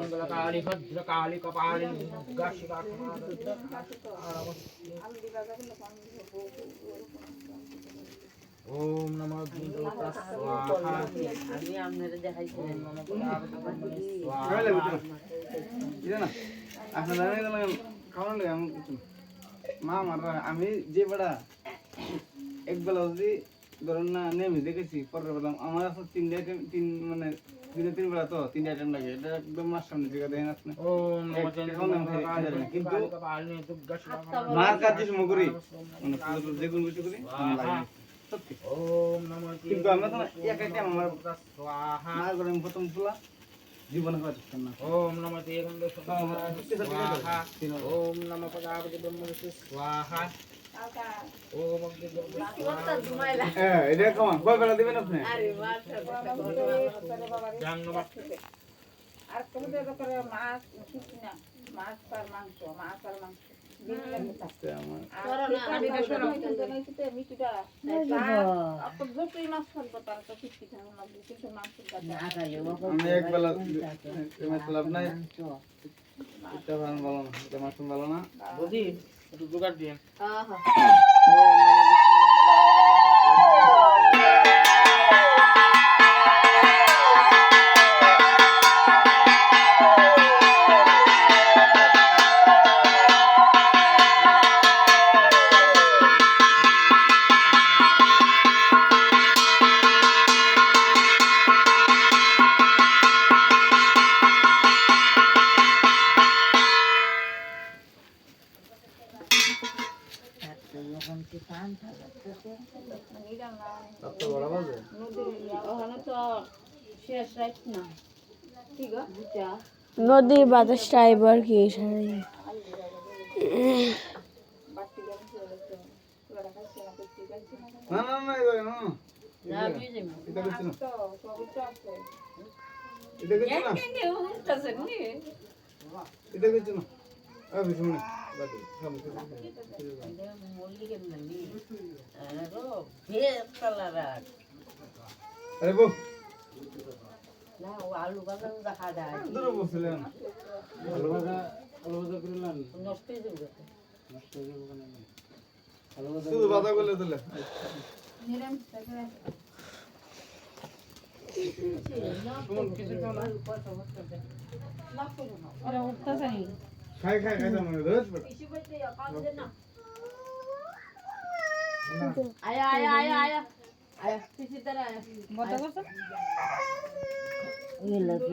मंगलकाली भद्रकाली कपालिनी दुर्गा ओम नमः भगवते स्वाहा আমি আপনারে দেখাইছিলাম নমঃ পার্বতী स्वाहा ইরা না আপনারা জানেন খাওয়ান লাগে আমি কিছু মা মাররা আমি যে বড়া এক বেলা যদি ধরুন না নেমে দেখেছি পরের বেলা আমার এখন তিন মানে দিনে 3 বেলা তো 3 আইটেম লাগে এটা একদম মার সামনে জায়গা দেখেন আপনি ओम नमः কিন্তু कपालिनी दुर्गा মার কাজ যে সময় করি মানে পুরো যে কোনো কিছু করি সত্যি ओम नमः কিন্তু আমরা তো এক আইটেম আমার स्वाहा মার করে প্রথম ফুলা জীবনে পাচ্ছি না ओम नमः तेगंद स्वाहा ओम नमः पदावति ब्रह्मणि स्वाहा ओम अग्नि হ্যাঁ এটা কেমন কয় বেলা দিবেন আপনি আর কোন জায়গা করে মাছ শুকি না মাছ আর মাংস আমি এক বেলা মতলব নাই এটা ভালো না এটা মাছ ভালো না বুঝি একটু জোগাড় দিয়ে সবটা বড় বাজে নদীর বাতাসটা এবার কি সারাই না না না এটা কিছু না এটা কিছু না এটা কিছু না আমি শুনি বাকি আরে বো আলু বাজার দেখা যায় দূর বসলেন আলু ভাজা করলেন নষ্ট হয়ে যাবে শুধু বাধা করলে দিলে খাই খাই খাই তো মনে রোজ পড়ে আয়া আয়া আয়া আয়া আয়া পিছি তারা আয়া মত করছ এই লাগে